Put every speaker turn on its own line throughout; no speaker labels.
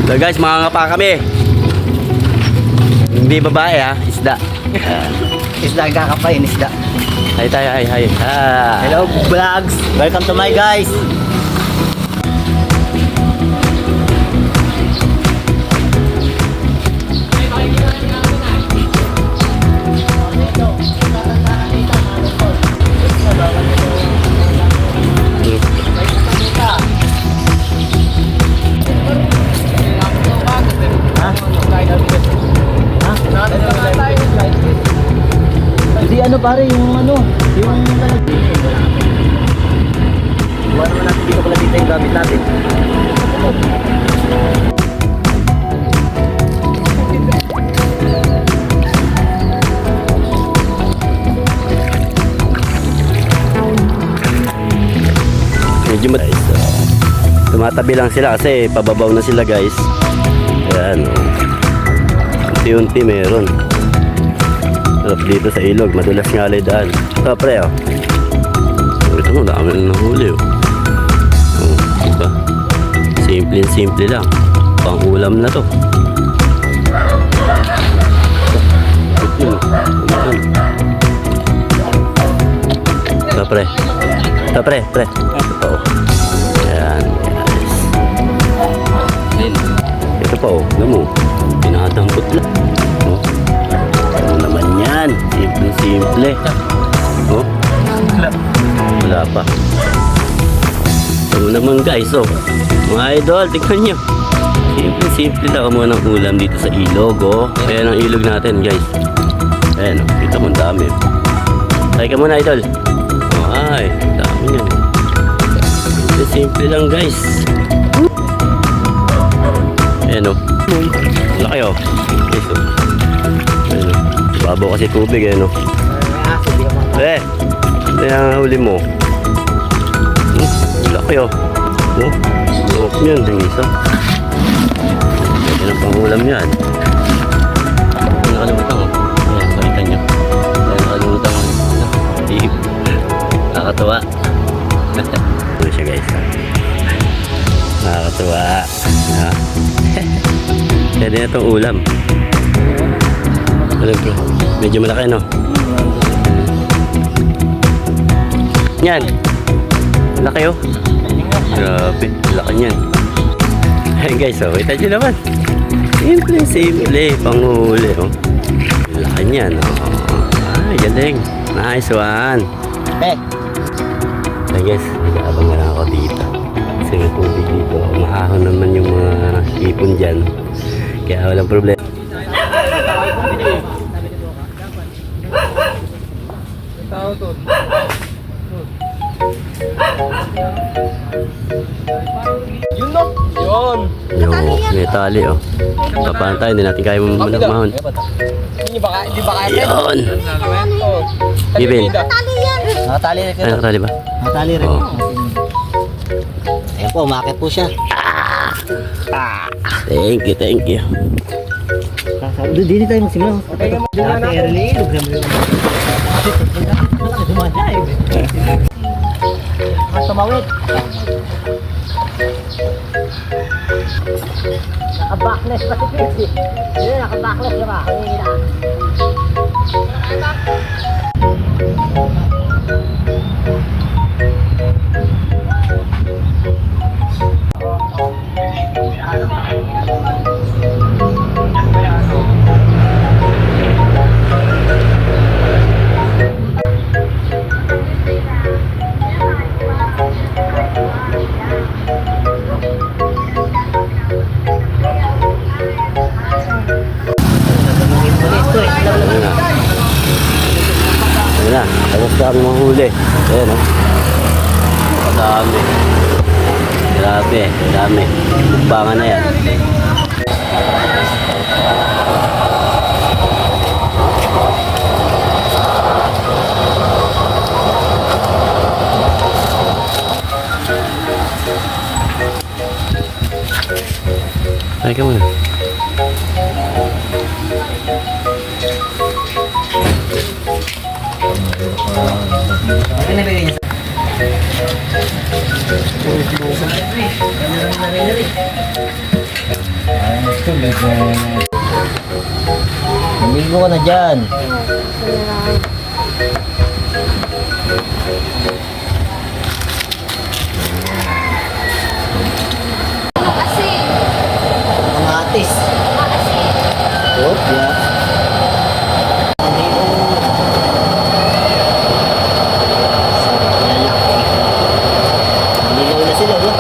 So guys, makangapa kami. Hindi babae ha, isda.
Isda kakapain, isda.
Hi tayo, hi.
Hello vlogs, welcome to my guys. Di ano pare, yung ano, yung buwan naman natin dito pala dito yung gamit natin.
Medyo guys, tumatabi lang sila kasi pababaw na sila guys. Ayan, unti-unti meron. Sarap dito sa ilog, madulas nga alay daan. Ito pre oh. Ito mo, dami na nahuli oh. Diba? Simple lang. Pang ulam na to. Ito pre. Ito pre. Ito oh. Ayan guys. Ito pa oh, alam mo, pinadampot lang. Oh. Ano naman yan? Simple. Oh. Wala pa. Ano naman guys, oh. Mga idol, tingnan nyo. Simple lang ang mga ulam dito sa ilog, oh. Ayan ang ilog natin guys. Ayan, oh. Kita mo ang dami. Try ka muna idol. Oh, ay, dami yan. Simple lang guys. Ayan, oh. Laki, oh. Guys, oh. Ayan, oh. Babaw kasi tubig, ayan, oh. Ito yung huli mo. Laki oh. Laki yan, yung isa. Pwede ng pangulam yan. Nakalimutan ko. Ayan, balikan nyo. Ayan, nakalimutan ko. Nakakatawa. Ito siya guys. Nakakatawa. Pwede na itong ulam. Medyo malaki no? Yan. Laki oh. Grabe. Laki niyan. Ayun guys oh. Kita nyo naman. Simple. Panghuli oh. Laki niyan oh. Ay galing. Nice one. Ayun guys. Nag-aabang na lang ako dito. Kasi may tubig dito. Maahon naman yung mga ipon dyan. Kaya walang problema.
Yun no? Yun.
Yung may tali oh. Papahan tayo, hindi natin kaya mahon.
Hindi ba kaya?
Yun. Gibin.
Nakatali rin.
Ay, nakatali ba?
Nakatali rin.
Oh.
Ayan po, umakit po siya.
Thank you.
Dito tayo magsimula. Dati early, ilog naman yung tumawid. Naka-backless pa si Pierce. Yun, naka-backless na ba?
Ayan na, tapos kami mahuli. Ayan o. Dami. Dami. Bukbangan na yan. Ay ka muna.
Namigo ka na dyan. Kamatis. Oh, yeah. Naligaw na sila, no?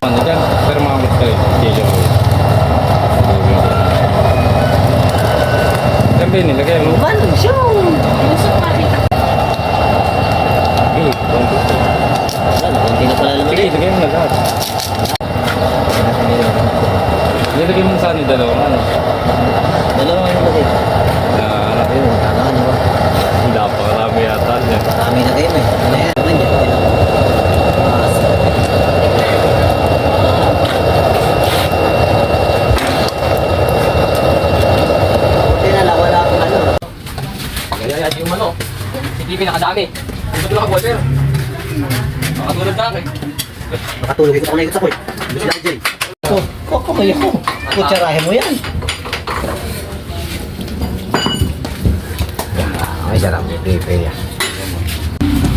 Ano dyan? Thermomix ka rin. Kilo. Saan ba yun nilagay mo?
Ano siya?
Eh,
Wala, konti na pala naman.
sige, ilagay mo na lahat. Nilagay mo saan yung dalawa ano?
Dalawang ano ba din? Ayun, tama ano ba?
Napakarami yata niya.
Marami na kayo eh. Ano yan? Naman yan. Buti na lang, wala akong ano.
Kaya yung ano, hindi pinakadami. Ito lang ako, sir. Makatulog ka akin.
Makatulog ikot ako na ikot sa koy. Gusto na dyan. Koko kayo. Kutsarahin mo yan. Ay, sarap. Prepare yan.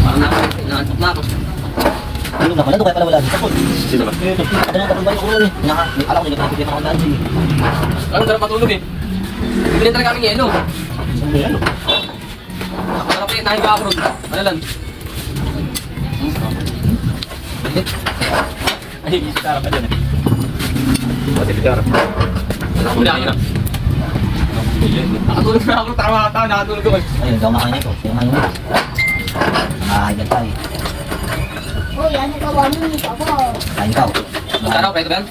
Parang naantok na ako.
Ano na pala? Doon kaya pala wala dito.
Sino ba?
Ano na tapos ba yung ulo eh? Alam ko, nagkakipit ako na dyan eh.
Parang sarap matulog eh. Bibili talaga kami yelo.
Saan ba yan?
Sarap eh, nahiga ako ron. Ano lang? Ay, sarap ka dyan eh.
Pati bitar.
Nakakuli ako yun ah. Nakatulog na ako, tama nakatulog ako eh.
Ayun, ikaw makain ito. Sino kayo mo? Nakahagan tayo.
Oh, yan. Ikaw, ano yung papa?
Kain ka.
Magkano, preto ba yan?